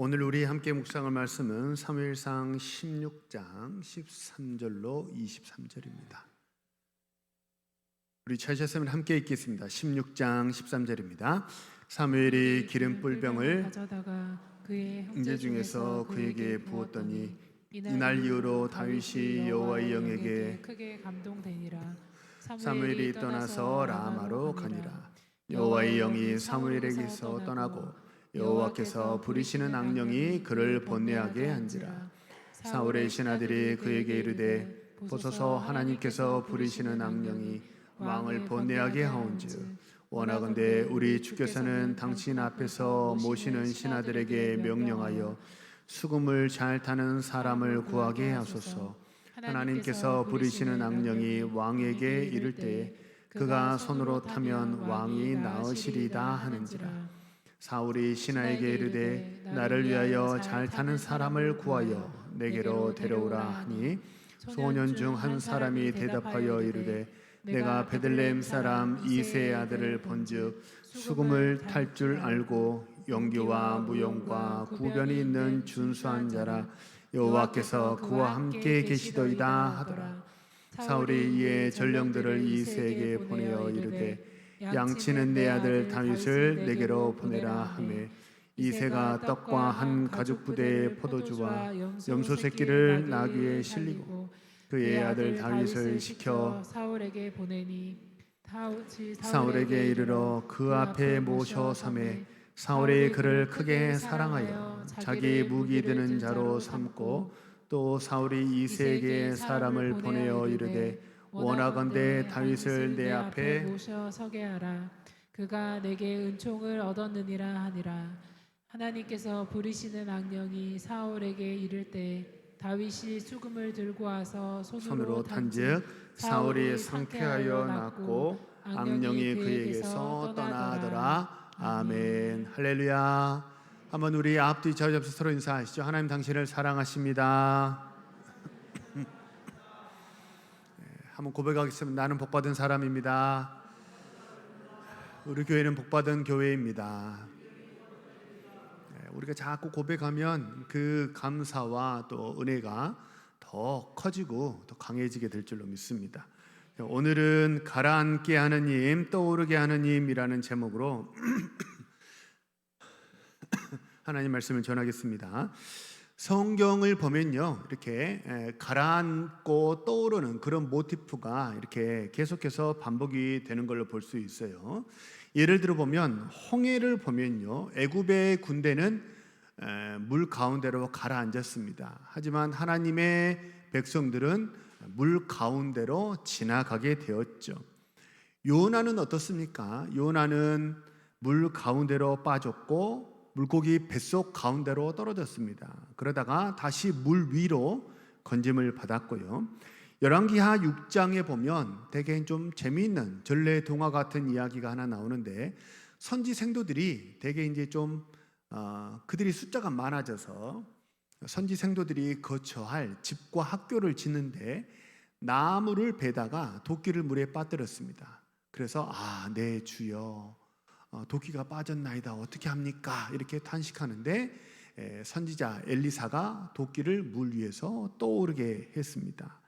오늘 우리 함께 묵상할 말씀은 사무엘상 16장 13절로 23절입니다. 우리 차시하시면 함께 읽겠습니다. 16장 13절입니다. 사무엘이 기름 뿔병을 가져다가 그의 형제 중에서 그에게 부었더니 이날 이후로 다윗이 여호와의 영에게 크게 감동되니라. 사무엘이 떠나서 라마로 가니라. 여호와의 영이 사무엘에게서 떠나고 여호와께서 부리시는 악령이 그를 번뇌하게 한지라. 사울의 신하들이 그에게 이르되 보소서, 하나님께서 부리시는 악령이 왕을 번뇌하게 하온즉 원하건대 우리 주께서는 당신 앞에서 모시는 신하들에게 명령하여 수금을 잘 타는 사람을 구하게 하소서. 하나님께서 부리시는 악령이 왕에게 이를 때에 그가 손으로 타면 왕이 나으시리다 하는지라. 사울이 신하에게 이르되 나를 위하여 잘 타는 사람을 구하여 내게로 데려오라 하니 소년 중 한 사람이 대답하여 이르되 내가 베들레헴 사람 이새의 아들을 본즉 수금을 탈 줄 알고 용기와 무용과 구변이 있는 준수한 자라. 여호와께서 그와 함께 계시더이다 하더라. 사울이 이에 전령들을 이새에게 보내어 이르되 양치는 내 아들 다윗을 내게로 보내라 하매 이새가 떡과 한 가죽 부대의 포도주와 염소 새끼를 나귀에 실리고 그의 아들 다윗을 시켜 사울에게 보내니 사울에게 이르러 그 앞에 모셔 삼매 사울이 그를 크게 사랑하여 자기 무기 드는 자로 삼고 또 사울이 이새에게 사람을 보내어 이르되 원하건대 다윗을 내 앞에 모셔 서게 하라. 그가 내게 은총을 얻었느니라 하니라. 하나님께서 부리시는 악령이 사울에게 이를 때 다윗이 수금을 들고 와서 손으로 탄즉 사울이 상쾌하여 낫고 악령이 그에게서 떠나더라. 아멘. 할렐루야. 한번 우리 앞뒤 저잡서 서로 인사하시죠. 하나님 당신을 사랑하십니다. 한번 고백하겠습니다. 나는 복받은 사람입니다. 우리 교회는 복받은 교회입니다. 우리가 자꾸 고백하면 그 감사와 또 은혜가 더 커지고 더 강해지게 될 줄로 믿습니다. 오늘은 가라앉게 하는 님, 떠오르게 하는 님이라는 제목으로 하나님 말씀을 전하겠습니다. 성경을 보면요, 이렇게 가라앉고 떠오르는 그런 모티프가 이렇게 계속해서 반복이 되는 걸로 볼 수 있어요. 예를 들어 보면 홍해를 보면요, 애굽의 군대는 물 가운데로 가라앉았습니다. 하지만 하나님의 백성들은 물 가운데로 지나가게 되었죠. 요나는 어떻습니까? 요나는 물 가운데로 빠졌고 물고기 뱃속 가운데로 떨어졌습니다. 그러다가 다시 물 위로 건짐을 받았고요. 열왕기하 6장에 보면 되게 좀 재미있는 전래 동화 같은 이야기가 하나 나오는데 선지 생도들이 되게 이제 좀 그들이 숫자가 많아져서 선지 생도들이 거처할 집과 학교를 짓는데 나무를 베다가 도끼를 물에 빠뜨렸습니다. 그래서 네 주여, 도끼가 빠졌나이다, 어떻게 합니까? 이렇게 탄식하는데 선지자 엘리사가 도끼를 물 위에서 떠오르게 했습니다.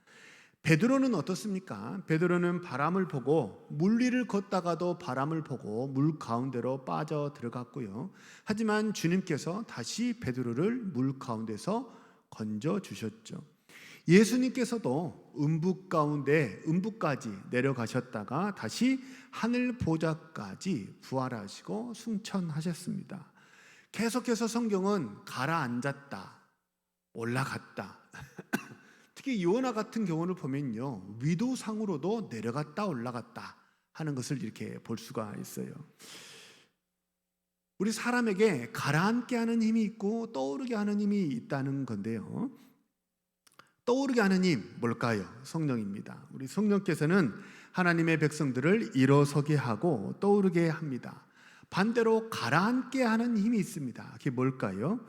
베드로는 어떻습니까? 베드로는 바람을 보고 물 위를 걷다가도 바람을 보고 물 가운데로 빠져 들어갔고요. 하지만 주님께서 다시 베드로를 물 가운데서 건져 주셨죠. 예수님께서도 음부 가운데 음부까지 내려가셨다가 다시 하늘 보좌까지 부활하시고 승천하셨습니다. 계속해서 성경은 가라앉았다, 올라갔다. 특히 요나 같은 경우를 보면요, 위도상으로도 내려갔다 올라갔다 하는 것을 이렇게 볼 수가 있어요. 우리 사람에게 가라앉게 하는 힘이 있고 떠오르게 하는 힘이 있다는 건데요, 떠오르게 하는 힘 뭘까요? 성령입니다. 우리 성령께서는 하나님의 백성들을 일어서게 하고 떠오르게 합니다. 반대로 가라앉게 하는 힘이 있습니다. 그게 뭘까요?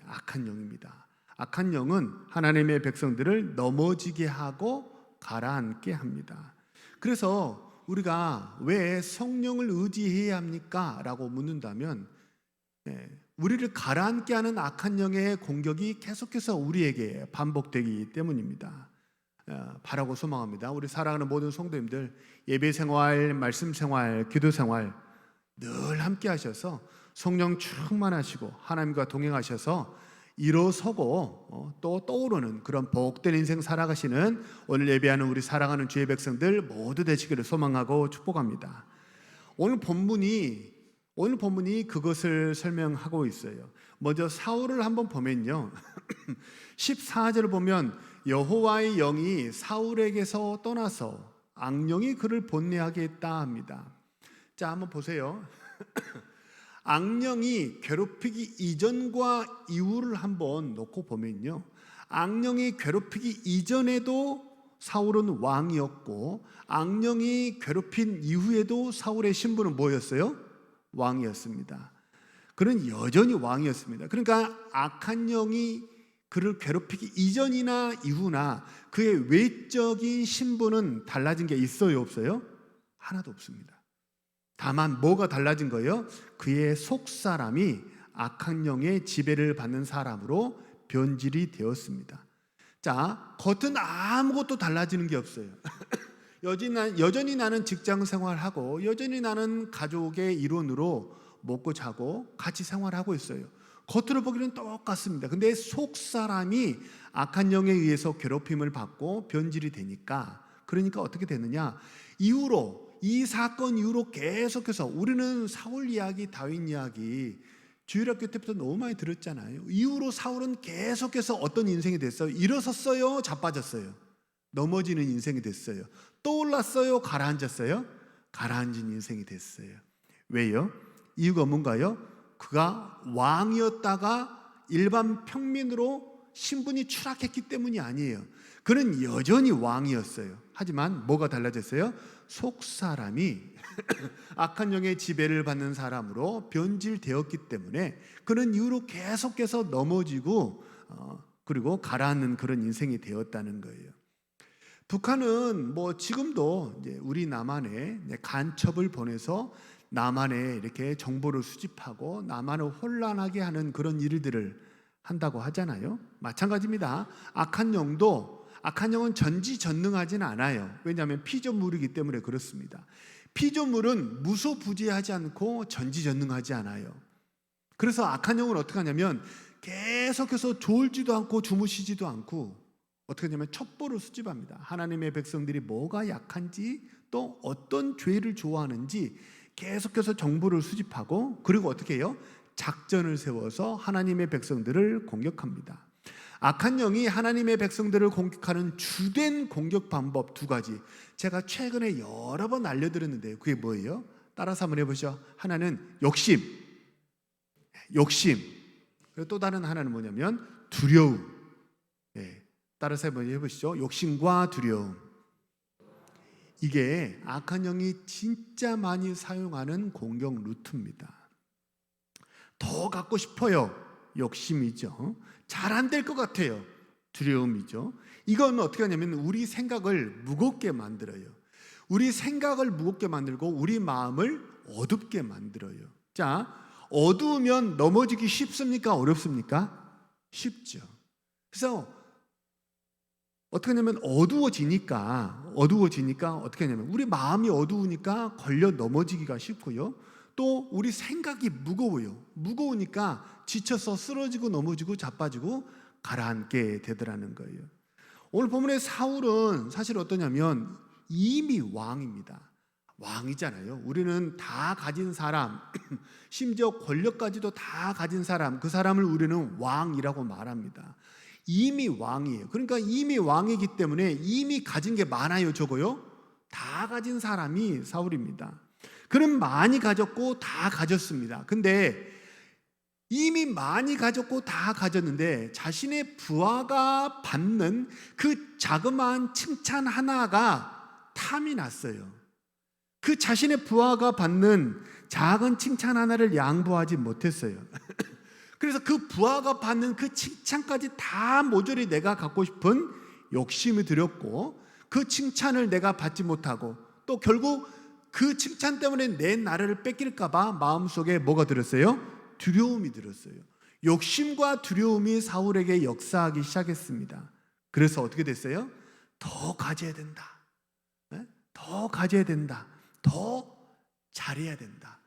악한 영입니다. 악한 영은 하나님의 백성들을 넘어지게 하고 가라앉게 합니다. 그래서 우리가 왜 성령을 의지해야 합니까? 라고 묻는다면 우리를 가라앉게 하는 악한 영의 공격이 계속해서 우리에게 반복되기 때문입니다. 바라고 소망합니다. 우리 사랑하는 모든 성도님들, 예배 생활, 말씀 생활, 기도 생활 늘 함께 하셔서 성령 충만하시고 하나님과 동행하셔서 일어서고 또 떠오르는 그런 복된 인생 살아가시는 오늘 예배하는 우리 사랑하는 주의 백성들 모두 되시기를 소망하고 축복합니다. 오늘 본문이 그것을 설명하고 있어요. 먼저 사울을 한번 보면요 14절을 보면 여호와의 영이 사울에게서 떠나서 악령이 그를 본내하게 했다 합니다. 자, 한번 보세요. 악령이 괴롭히기 이전과 이후를 한번 놓고 보면요, 악령이 괴롭히기 이전에도 사울은 왕이었고 악령이 괴롭힌 이후에도 사울의 신분은 뭐였어요? 왕이었습니다. 그는 여전히 왕이었습니다. 그러니까 악한 영이 그를 괴롭히기 이전이나 이후나 그의 외적인 신분은 달라진 게 있어요, 없어요? 하나도 없습니다. 다만 뭐가 달라진 거예요? 그의 속사람이 악한 영의 지배를 받는 사람으로 변질이 되었습니다. 자, 겉은 아무것도 달라지는 게 없어요. 여전히 나는 직장 생활하고 여전히 나는 가족의 일원으로 먹고 자고 같이 생활하고 있어요. 겉으로 보기는 똑같습니다. 근데 속사람이 악한 영에 의해서 괴롭힘을 받고 변질이 되니까, 그러니까 어떻게 되느냐, 이 사건 이후로 계속해서 우리는 사울 이야기, 다윗 이야기 주일학교 때부터 너무 많이 들었잖아요. 이후로 사울은 계속해서 어떤 인생이 됐어요? 일어섰어요? 자빠졌어요? 넘어지는 인생이 됐어요? 떠올랐어요? 가라앉았어요? 가라앉은 인생이 됐어요. 왜요? 이유가 뭔가요? 그가 왕이었다가 일반 평민으로 신분이 추락했기 때문이 아니에요. 그는 여전히 왕이었어요. 하지만 뭐가 달라졌어요? 속사람이 악한 영의 지배를 받는 사람으로 변질되었기 때문에 그는 이후로 계속해서 넘어지고 그리고 가라앉는 그런 인생이 되었다는 거예요. 북한은 지금도 이제 우리 남한에 간첩을 보내서 남한에 이렇게 정보를 수집하고 남한을 혼란하게 하는 그런 일들을 한다고 하잖아요. 마찬가지입니다. 악한 영은 전지전능하지는 않아요. 왜냐하면 피조물이기 때문에 그렇습니다. 피조물은 무소부지하지 않고 전지전능하지 않아요. 그래서 악한 영은 어떻게 하냐면 계속해서 졸지도 않고 주무시지도 않고 어떻게 하냐면 첩보를 수집합니다. 하나님의 백성들이 뭐가 약한지 또 어떤 죄를 좋아하는지 계속해서 정보를 수집하고, 그리고 어떻게 해요? 작전을 세워서 하나님의 백성들을 공격합니다. 악한 영이 하나님의 백성들을 공격하는 주된 공격 방법 두 가지, 제가 최근에 여러 번 알려드렸는데요. 그게 뭐예요? 따라서 한번 해보시죠. 하나는 욕심. 그리고 또 다른 하나는 뭐냐면 두려움. 따라서 한번 해보시죠. 욕심과 두려움. 이게 악한 영이 진짜 많이 사용하는 공격 루트입니다. 더 갖고 싶어요. 욕심이죠. 잘 안 될 것 같아요. 두려움이죠. 이건 어떻게 하냐면 우리 생각을 무겁게 만들어요. 우리 생각을 무겁게 만들고 우리 마음을 어둡게 만들어요. 자, 어두우면 넘어지기 쉽습니까? 어렵습니까? 쉽죠. 그래서 어떻게 하냐면 어두워지니까 어떻게 하냐면 우리 마음이 어두우니까 걸려 넘어지기가 쉽고요. 또 우리 생각이 무거우니까 지쳐서 쓰러지고 넘어지고 자빠지고 가라앉게 되더라는 거예요. 오늘 본문의 사울은 사실 어떠냐면 이미 왕입니다. 왕이잖아요. 우리는 다 가진 사람, 심지어 권력까지도 다 가진 사람, 그 사람을 우리는 왕이라고 말합니다. 이미 왕이에요. 그러니까 이미 왕이기 때문에 이미 가진 게 많아요, 적어요? 다 가진 사람이 사울입니다. 그는 많이 가졌고 다 가졌습니다. 근데 이미 많이 가졌고 다 가졌는데 자신의 부하가 받는 그 자그마한 칭찬 하나가 탐이 났어요. 그 자신의 부하가 받는 작은 칭찬 하나를 양보하지 못했어요. 그래서 그 부하가 받는 그 칭찬까지 다 모조리 내가 갖고 싶은 욕심이 들었고, 그 칭찬을 내가 받지 못하고 또 결국 그 칭찬 때문에 내 나라를 뺏길까 봐 마음속에 뭐가 들었어요? 두려움이 들었어요. 욕심과 두려움이 사울에게 역사하기 시작했습니다. 그래서 어떻게 됐어요? 더 가져야 된다. 더 가져야 된다. 더 잘해야 된다.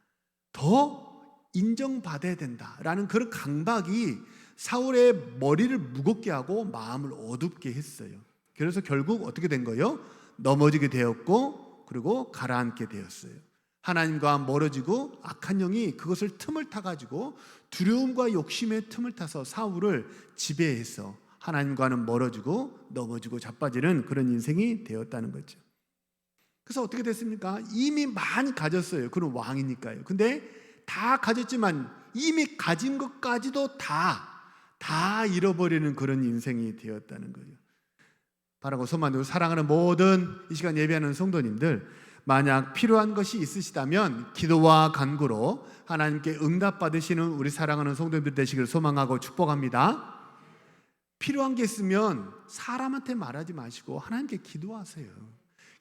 더 인정받아야 된다라는 그런 강박이 사울의 머리를 무겁게 하고 마음을 어둡게 했어요. 그래서 결국 어떻게 된 거예요? 넘어지게 되었고 그리고 가라앉게 되었어요. 하나님과 멀어지고 악한 영이 그것을 틈을 타가지고 두려움과 욕심의 틈을 타서 사울을 지배해서 하나님과는 멀어지고 넘어지고 자빠지는 그런 인생이 되었다는 거죠. 그래서 어떻게 됐습니까? 이미 많이 가졌어요. 그런 왕이니까요. 근데 다 가졌지만 이미 가진 것까지도 다 잃어버리는 그런 인생이 되었다는 거예요. 바라고 소망으로 사랑하는 모든 이 시간 예배하는 성도님들, 만약 필요한 것이 있으시다면 기도와 간구로 하나님께 응답받으시는 우리 사랑하는 성도님들 되시기를 소망하고 축복합니다. 필요한 게 있으면 사람한테 말하지 마시고 하나님께 기도하세요.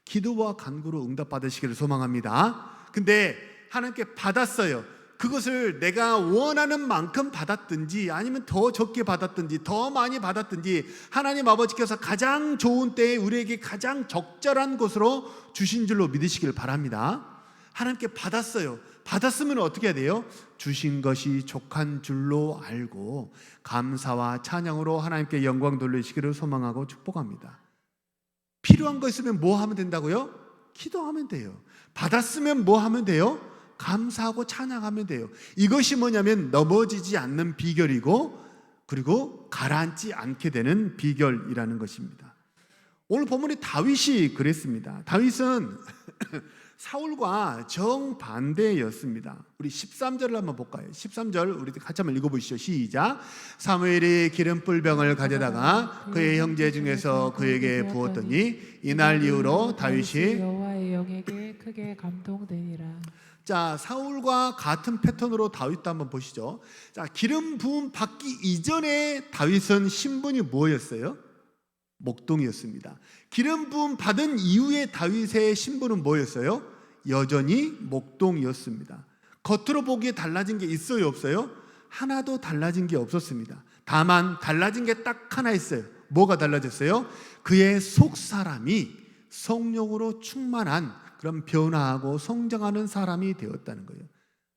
기도와 간구로 응답받으시기를 소망합니다. 근데 하나님께 받았어요. 그것을 내가 원하는 만큼 받았든지 아니면 더 적게 받았든지 더 많이 받았든지 하나님 아버지께서 가장 좋은 때에 우리에게 가장 적절한 것으로 주신 줄로 믿으시길 바랍니다. 하나님께 받았어요. 받았으면 어떻게 해야 돼요? 주신 것이 족한 줄로 알고 감사와 찬양으로 하나님께 영광 돌리시기를 소망하고 축복합니다. 필요한 거 있으면 뭐 하면 된다고요? 기도하면 돼요. 받았으면 뭐 하면 돼요? 감사하고 찬양하면 돼요. 이것이 뭐냐면 넘어지지 않는 비결이고 그리고 가라앉지 않게 되는 비결이라는 것입니다. 오늘 본문에 다윗이 그랬습니다. 다윗은 사울과 정반대였습니다. 우리 13절을 한번 볼까요? 13절 우리 같이 한번 읽어보시죠. 시작. 사무엘이 기름 뿔병을 가져다가 그의 형제 중에서 그에게 부었더니 이날 이후로 다윗이 여호와의 영에게 크게 감동되니라. 자, 사울과 같은 패턴으로 다윗도 한번 보시죠. 자, 기름 부음 받기 이전에 다윗은 신분이 뭐였어요? 목동이었습니다. 기름 부음 받은 이후에 다윗의 신분은 뭐였어요? 여전히 목동이었습니다. 겉으로 보기에 달라진 게 있어요, 없어요? 하나도 달라진 게 없었습니다. 다만 달라진 게 딱 하나 있어요. 뭐가 달라졌어요? 그의 속사람이 성령으로 충만한 그런 변화하고 성장하는 사람이 되었다는 거예요.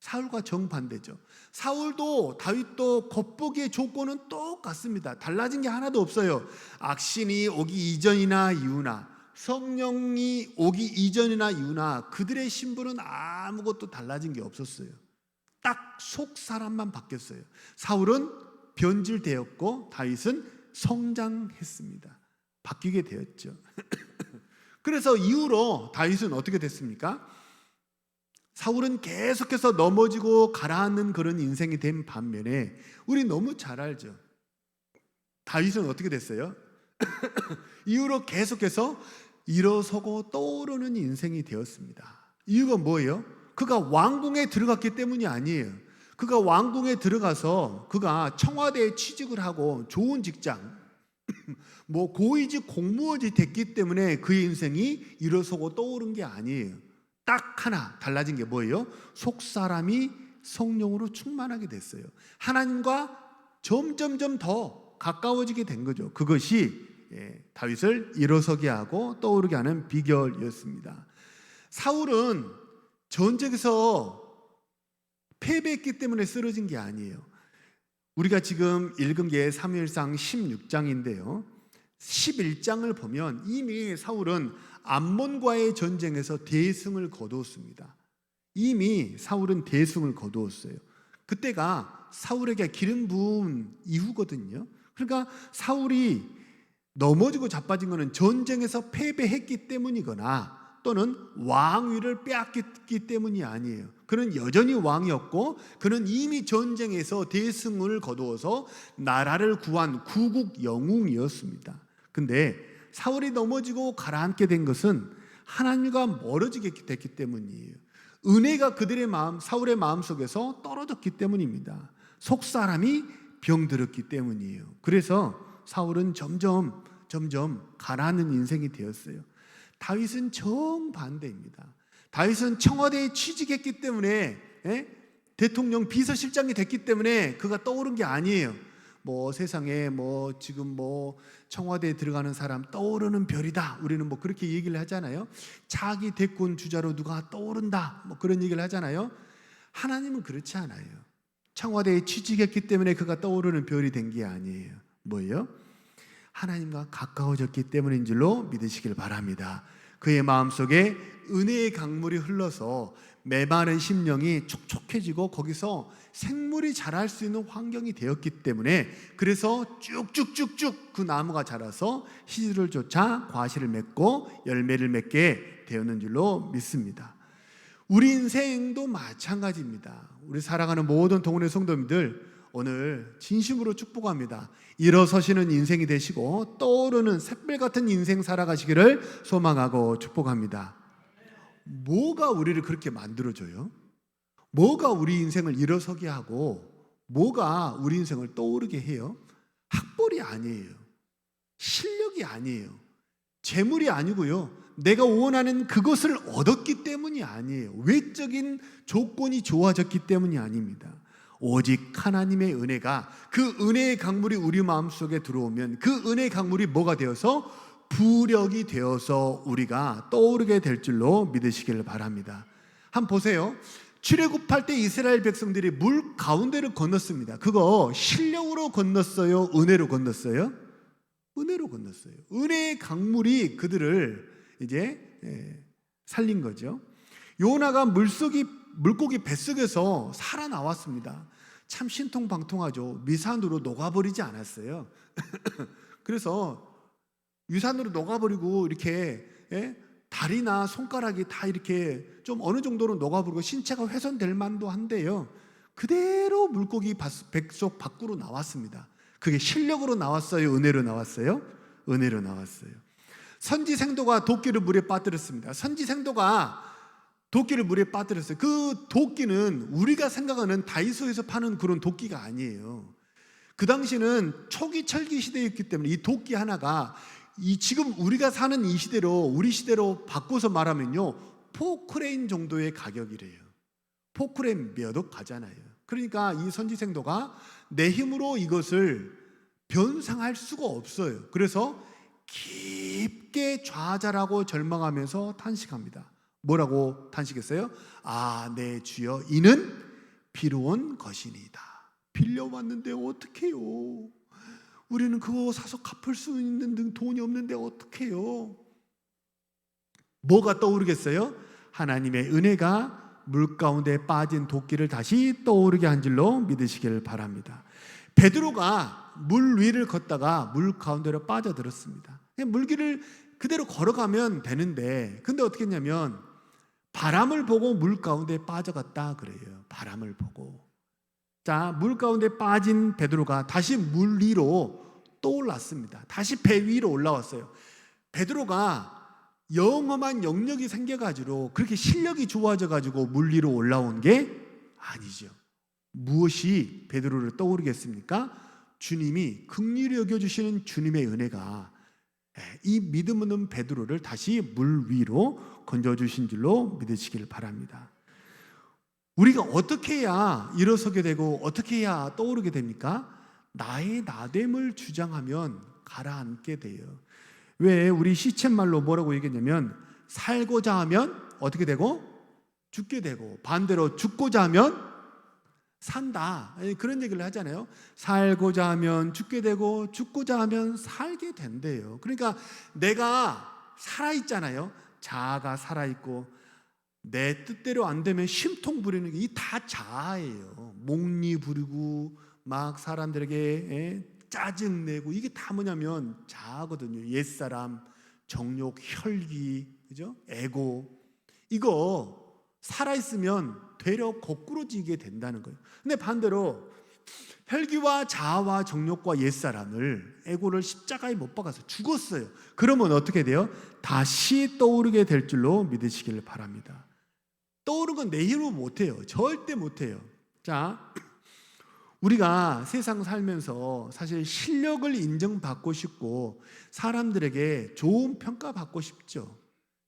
사울과 정반대죠. 사울도 다윗도 겉보기의 조건은 똑같습니다. 달라진 게 하나도 없어요. 악신이 오기 이전이나 이후나 성령이 오기 이전이나 이후나 그들의 신분은 아무것도 달라진 게 없었어요. 딱 속 사람만 바뀌었어요. 사울은 변질되었고 다윗은 성장했습니다. 바뀌게 되었죠. 그래서 이후로 다윗은 어떻게 됐습니까? 사울은 계속해서 넘어지고 가라앉는 그런 인생이 된 반면에 우리 너무 잘 알죠. 다윗은 어떻게 됐어요? 이후로 계속해서 일어서고 떠오르는 인생이 되었습니다. 이유가 뭐예요? 그가 왕궁에 들어갔기 때문이 아니에요. 그가 왕궁에 들어가서 그가 청와대에 취직을 하고 좋은 직장 뭐 고위직 공무원이 됐기 때문에 그의 인생이 일어서고 떠오른 게 아니에요. 딱 하나 달라진 게 뭐예요? 속사람이 성령으로 충만하게 됐어요. 하나님과 점점점 더 가까워지게 된 거죠. 그것이 다윗을 일어서게 하고 떠오르게 하는 비결이었습니다. 사울은 전쟁에서 패배했기 때문에 쓰러진 게 아니에요. 우리가 지금 읽은 게 사무엘상 16장인데요. 11장을 보면 이미 사울은 암몬과의 전쟁에서 대승을 거두었습니다. 이미 사울은 대승을 거두었어요. 그때가 사울에게 기름 부은 이후거든요. 그러니까 사울이 넘어지고 자빠진 것은 전쟁에서 패배했기 때문이거나 또는 왕위를 빼앗겼기 때문이 아니에요. 그는 여전히 왕이었고 그는 이미 전쟁에서 대승을 거두어서 나라를 구한 구국 영웅이었습니다. 근데 사울이 넘어지고 가라앉게 된 것은 하나님과 멀어지게 됐기 때문이에요. 은혜가 그들의 마음, 사울의 마음속에서 떨어졌기 때문입니다. 속사람이 병들었기 때문이에요. 그래서 사울은 점점 가라앉는 인생이 되었어요. 다윗은 정반대입니다. 다윗은 청와대에 취직했기 때문에 대통령 비서실장이 됐기 때문에 그가 떠오른 게 아니에요. 뭐 세상에 뭐 지금 뭐 청와대에 들어가는 사람 떠오르는 별이다. 우리는 뭐 그렇게 얘기를 하잖아요. 차기 대권 주자로 누가 떠오른다. 뭐 그런 얘기를 하잖아요. 하나님은 그렇지 않아요. 청와대에 취직했기 때문에 그가 떠오르는 별이 된 게 아니에요. 뭐예요? 하나님과 가까워졌기 때문인 줄로 믿으시길 바랍니다. 그의 마음속에 은혜의 강물이 흘러서 메마른 심령이 촉촉해지고 거기서 생물이 자랄 수 있는 환경이 되었기 때문에 그래서 쭉쭉쭉쭉 그 나무가 자라서 시들을 쫓아 과실을 맺고 열매를 맺게 되었는 줄로 믿습니다. 우리 인생도 마찬가지입니다. 우리 사랑하는 모든 동원의 성도님들, 오늘 진심으로 축복합니다. 일어서시는 인생이 되시고 떠오르는 샛별 같은 인생 살아가시기를 소망하고 축복합니다. 뭐가 우리를 그렇게 만들어줘요? 뭐가 우리 인생을 일어서게 하고 뭐가 우리 인생을 떠오르게 해요? 학벌이 아니에요. 실력이 아니에요. 재물이 아니고요. 내가 원하는 그것을 얻었기 때문이 아니에요. 외적인 조건이 좋아졌기 때문이 아닙니다. 오직 하나님의 은혜가, 그 은혜의 강물이 우리 마음속에 들어오면 그 은혜의 강물이 뭐가 되어서 부력이 되어서 우리가 떠오르게 될 줄로 믿으시기를 바랍니다. 한번 보세요. 출애굽할 때 이스라엘 백성들이 물 가운데를 건넜습니다. 그거 실력으로 건넜어요? 은혜로 건넜어요? 은혜로 건넜어요. 은혜의 강물이 그들을 이제 살린 거죠. 요나가 물고기 뱃속에서 살아나왔습니다. 참 신통방통하죠. 미산으로 녹아버리지 않았어요. 그래서 유산으로 녹아버리고 이렇게 다리나 손가락이 다 이렇게 좀 어느 정도로 녹아버리고 신체가 훼손될 만도 한데요. 그대로 물고기 뱃속 밖으로 나왔습니다. 그게 실력으로 나왔어요? 은혜로 나왔어요? 은혜로 나왔어요. 선지생도가 도끼를 물에 빠뜨렸습니다. 선지생도가 도끼를 물에 빠뜨렸어요. 그 도끼는 우리가 생각하는 다이소에서 파는 그런 도끼가 아니에요. 그 당시는 초기 철기 시대였기 때문에 이 도끼 하나가 지금 우리가 사는 이 시대로, 우리 시대로 바꿔서 말하면요, 포크레인 정도의 가격이래요. 포크레인 몇 억 가잖아요. 그러니까 이 선지생도가 내 힘으로 이것을 변상할 수가 없어요. 그래서 깊게 좌절하고 절망하면서 탄식합니다. 뭐라고 탄식했어요? 아, 내 주여, 이는 비로운 것이니이다. 빌려왔는데 어떡해요? 우리는 그거 사서 갚을 수 있는 돈이 없는데 어떡해요? 뭐가 떠오르겠어요? 하나님의 은혜가 물 가운데 빠진 도끼를 다시 떠오르게 한 줄로 믿으시기를 바랍니다. 베드로가 물 위를 걷다가 물 가운데로 빠져들었습니다. 물길을 그대로 걸어가면 되는데, 근데 어떻게 했냐면 바람을 보고 물 가운데 빠져갔다 그래요. 바람을 보고. 자, 물 가운데 빠진 베드로가 다시 물 위로 떠올랐습니다. 다시 배 위로 올라왔어요. 베드로가 영험한 영역이 생겨가지고 그렇게 실력이 좋아져가지고 물 위로 올라온 게 아니죠. 무엇이 베드로를 떠오르겠습니까? 주님이 긍휼히 여겨주시는 주님의 은혜가 이 믿음 없는 베드로를 다시 물 위로 건져주신 줄로 믿으시길 바랍니다. 우리가 어떻게 해야 일어서게 되고 어떻게 해야 떠오르게 됩니까? 나의 나됨을 주장하면 가라앉게 돼요. 왜 우리 시쳇말로 뭐라고 얘기했냐면 살고자 하면 어떻게 되고? 죽게 되고, 반대로 죽고자 하면 산다, 그런 얘기를 하잖아요. 살고자 하면 죽게 되고 죽고자 하면 살게 된대요. 그러니까 내가 살아있잖아요. 자아가 살아있고 내 뜻대로 안 되면 심통 부리는 게 이 다 자아예요. 목리 부리고 막 사람들에게 짜증내고, 이게 다 뭐냐면 자아거든요. 옛사람, 정욕, 혈기, 그죠? 에고. 이거 살아있으면 되려 거꾸로지게 된다는 거예요. 근데 반대로 혈기와 자아와 정욕과 옛사람을, 에고를 십자가에 못 박아서 죽었어요. 그러면 어떻게 돼요? 다시 떠오르게 될 줄로 믿으시기를 바랍니다. 떠오르는 건 내 힘으로 못해요. 절대 못해요. 자, 우리가 세상 살면서 사실 실력을 인정받고 싶고 사람들에게 좋은 평가받고 싶죠.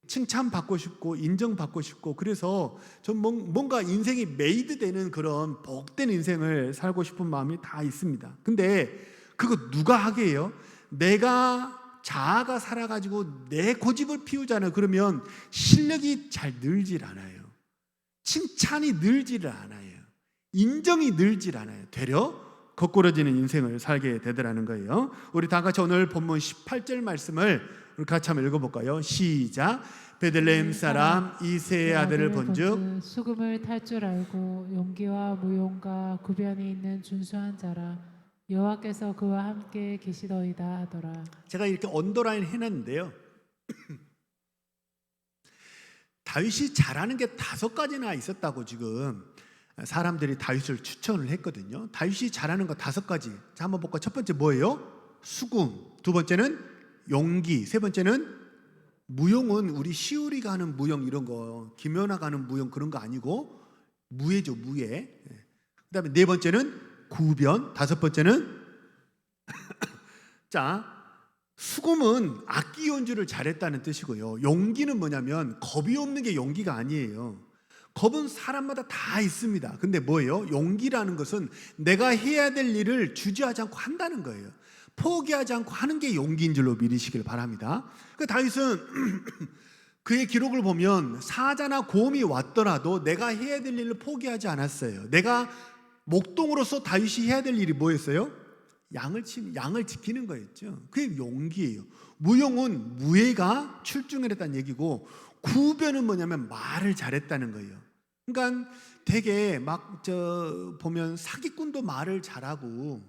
칭찬받고 싶고 인정받고 싶고, 그래서 좀 뭔가 인생이 메이드되는 그런 복된 인생을 살고 싶은 마음이 다 있습니다. 근데 그거 누가 하게 해요? 내가 자아가 살아가지고 내 고집을 피우잖아요. 그러면 실력이 잘 늘질 않아요. 칭찬이 늘지를 않아요. 인정이 늘질 않아요. 되려 거꾸러지는 인생을 살게 되더라는 거예요. 우리 다 같이 오늘 본문 18절 말씀을 우리 같이 한번 읽어볼까요? 시작. 베들레헴 사람 이새의 아들을 본즉 수금을 탈 줄 알고 용기와 무용과 구변이 있는 준수한 자라. 여호와께서 그와 함께 계시더이다 하더라. 제가 이렇게 언더라인 해놨는데요. 다윗이 잘하는 게 5가지나 있었다고 지금 사람들이 다윗을 추천을 했거든요. 다윗이 잘하는 거 5가지. 자, 한번 볼까요? 첫 번째 뭐예요? 수금. 두 번째는 용기. 세 번째는 무용은 우리 시우리가 하는 무용, 이런 거, 김연아가 하는 무용 그런 거 아니고 무예죠, 무예. 그다음에 네 번째는 구변. 5번째는 자, 수금은 악기 연주를 잘했다는 뜻이고요. 용기는 뭐냐면 겁이 없는 게 용기가 아니에요. 겁은 사람마다 다 있습니다. 근데 뭐예요? 용기라는 것은 내가 해야 될 일을 주저하지 않고 한다는 거예요. 포기하지 않고 하는 게 용기인 줄로 믿으시길 바랍니다. 그 다윗은 그의 기록을 보면 사자나 곰이 왔더라도 내가 해야 될 일을 포기하지 않았어요. 내가 목동으로서 다윗이 해야 될 일이 뭐였어요? 양을 지키는 거였죠. 그게 용기예요. 무용은 무예가 출중했다는 얘기고, 구변은 뭐냐면 말을 잘했다는 거예요. 그러니까 되게 보면 사기꾼도 말을 잘하고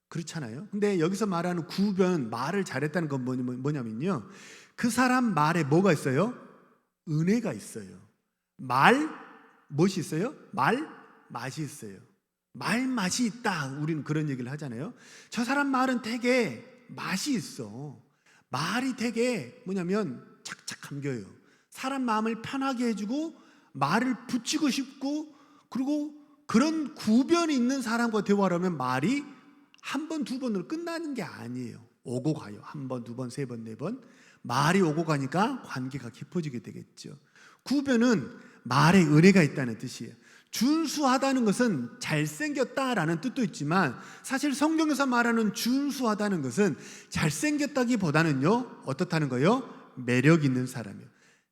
그렇잖아요. 근데 여기서 말하는 구변, 말을 잘했다는 건 뭐냐면요, 그 사람 말에 뭐가 있어요? 은혜가 있어요. 무엇이 있어요? 맛이 있어요. 맛이 있다. 우리는 그런 얘기를 하잖아요. 저 사람 말은 되게 맛이 있어. 말이 되게 뭐냐면 착착 감겨요. 사람 마음을 편하게 해주고 말을 붙이고 싶고, 그리고 그런 구변이 있는 사람과 대화를 하면 말이 한 번, 두 번으로 끝나는 게 아니에요. 오고 가요. 한 번, 두 번, 세 번, 네 번. 말이 오고 가니까 관계가 깊어지게 되겠죠. 구변은 말에 은혜가 있다는 뜻이에요. 준수하다는 것은 잘생겼다라는 뜻도 있지만, 사실 성경에서 말하는 준수하다는 것은 잘생겼다기보다는요, 어떻다는 거예요? 매력 있는 사람이요.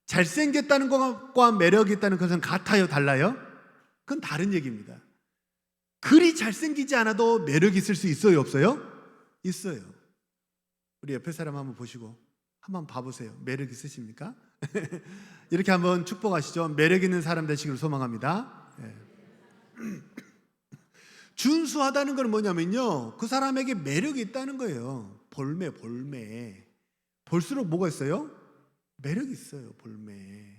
잘생겼다는 것과 매력 있다는 것은 같아요, 달라요? 그건 다른 얘기입니다. 그리 잘생기지 않아도 매력 있을 수 있어요, 없어요? 있어요. 우리 옆에 사람 한번 보시고 한번 봐보세요. 매력 있으십니까? 이렇게 한번 축복하시죠. 매력 있는 사람 되시기를 소망합니다. 준수하다는 건 뭐냐면요, 그 사람에게 매력이 있다는 거예요. 볼매. 볼수록 뭐가 있어요? 매력이 있어요. 볼매.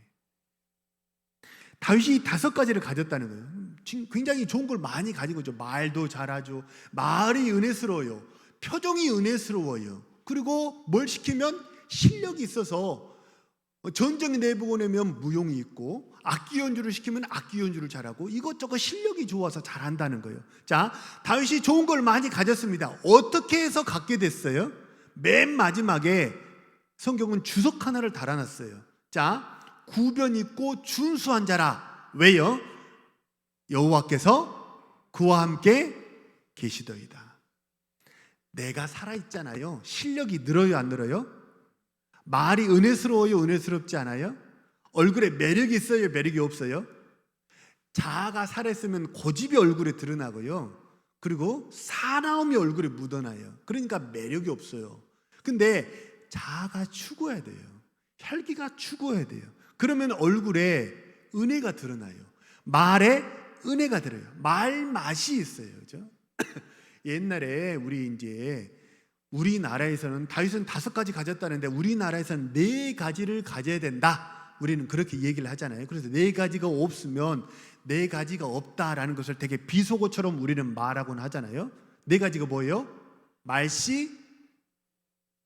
다윗이 5가지를 가졌다는 거예요. 굉장히 좋은 걸 많이 가진 거죠. 말도 잘하죠. 말이 은혜스러워요. 표정이 은혜스러워요. 그리고 뭘 시키면 실력이 있어서 전쟁에 내보내면 무용이 있고, 악기 연주를 시키면 악기 연주를 잘하고, 이것저것 실력이 좋아서 잘한다는 거예요. 자, 다윗이 좋은 걸 많이 가졌습니다. 어떻게 해서 갖게 됐어요? 맨 마지막에 성경은 주석 하나를 달아놨어요. 자, 구변 있고 준수한 자라. 왜요? 여호와께서 그와 함께 계시더이다. 내가 살아있잖아요. 실력이 늘어요, 안 늘어요? 말이 은혜스러워요, 은혜스럽지 않아요? 얼굴에 매력이 있어요, 매력이 없어요? 자아가 살아있으면 고집이 얼굴에 드러나고요, 그리고 사나움이 얼굴에 묻어나요. 그러니까 매력이 없어요. 근데 자아가 추구해야 돼요. 혈기가 추구해야 돼요. 그러면 얼굴에 은혜가 드러나요. 말에 은혜가 들어요. 말 맛이 있어요. 그죠? 옛날에 우리나라에서는 다윗은 5가지 가졌다는데, 우리나라에서는 4가지를 가져야 된다. 우리는 그렇게 얘기를 하잖아요. 그래서 4가지가 없으면 4가지가 없다라는 것을 되게 비속어처럼 우리는 말하곤 하잖아요. 4가지가 뭐예요? 말씨,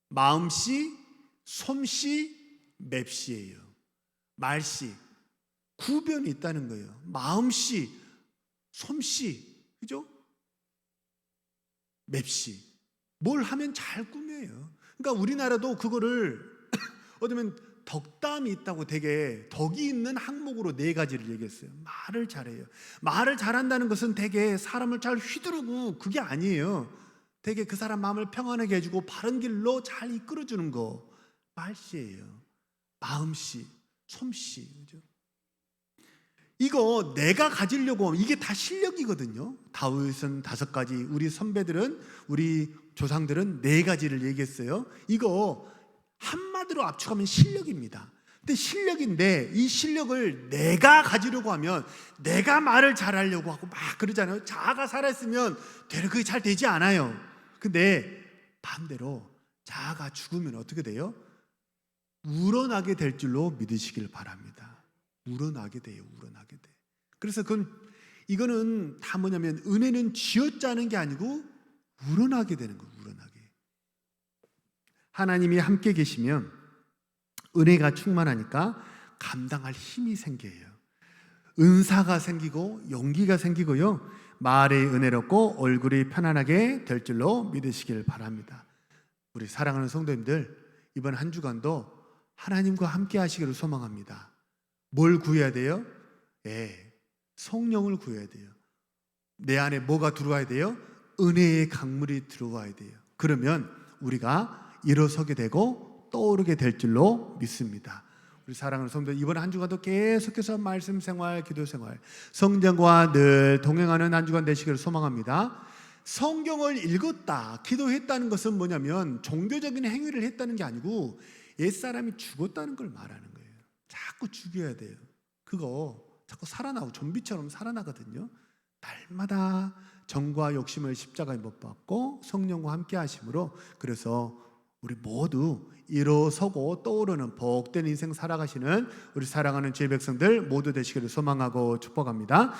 마음씨, 솜씨, 맵씨예요. 말씨, 구변이 있다는 거예요. 마음씨, 솜씨, 그죠? 맵씨, 뭘 하면 잘 꾸며요. 그러니까 우리나라도 그거를 어쩌면 덕담이 있다고 되게 덕이 있는 항목으로 4가지를 얘기했어요. 말을 잘해요. 말을 잘한다는 것은 되게 사람을 잘 휘두르고 그게 아니에요. 되게 그 사람 마음을 평안하게 해주고 바른 길로 잘 이끌어주는 거 말씨예요. 마음씨, 솜씨. 그죠? 이거 내가 가지려고 하면 이게 다 실력이거든요. 다윗은 5가지, 우리 선배들은, 우리 조상들은 4가지를 얘기했어요. 이거 한마디로 압축하면 실력입니다. 근데 실력인데 이 실력을 내가 가지려고 하면 내가 말을 잘하려고 하고 막 그러잖아요. 자아가 살아있으면 되려 그게 잘 되지 않아요. 근데 반대로 자아가 죽으면 어떻게 돼요? 우러나게 될 줄로 믿으시길 바랍니다. 우러나게 돼요. 우러나게 돼. 그래서 이거는 다 뭐냐면 은혜는 쥐어짜는 게 아니고 우러나게 되는 거예요. 우러나게. 하나님이 함께 계시면 은혜가 충만하니까 감당할 힘이 생겨요. 은사가 생기고 용기가 생기고요. 말이 은혜롭고 얼굴이 편안하게 될 줄로 믿으시길 바랍니다. 우리 사랑하는 성도님들, 이번 한 주간도 하나님과 함께 하시기를 소망합니다. 뭘 구해야 돼요? 성령을 구해야 돼요. 내 안에 뭐가 들어와야 돼요? 은혜의 강물이 들어와야 돼요. 그러면 우리가 일어서게 되고 떠오르게 될 줄로 믿습니다. 우리 사랑하는 성도, 이번 한 주간도 계속해서 말씀 생활, 기도 생활, 성령과 늘 동행하는 한 주간 되시기를 소망합니다. 성경을 읽었다, 기도했다는 것은 뭐냐면 종교적인 행위를 했다는 게 아니고 옛사람이 죽었다는 걸 말하는 거예요. 자꾸 죽여야 돼요. 그거 자꾸 살아나고 좀비처럼 살아나거든요. 날마다 정과 욕심을 십자가에 못 박고 성령과 함께 하심으로, 그래서 우리 모두 일어서고 떠오르는 복된 인생 살아가시는 우리 사랑하는 주의 백성들 모두 되시기를 소망하고 축복합니다.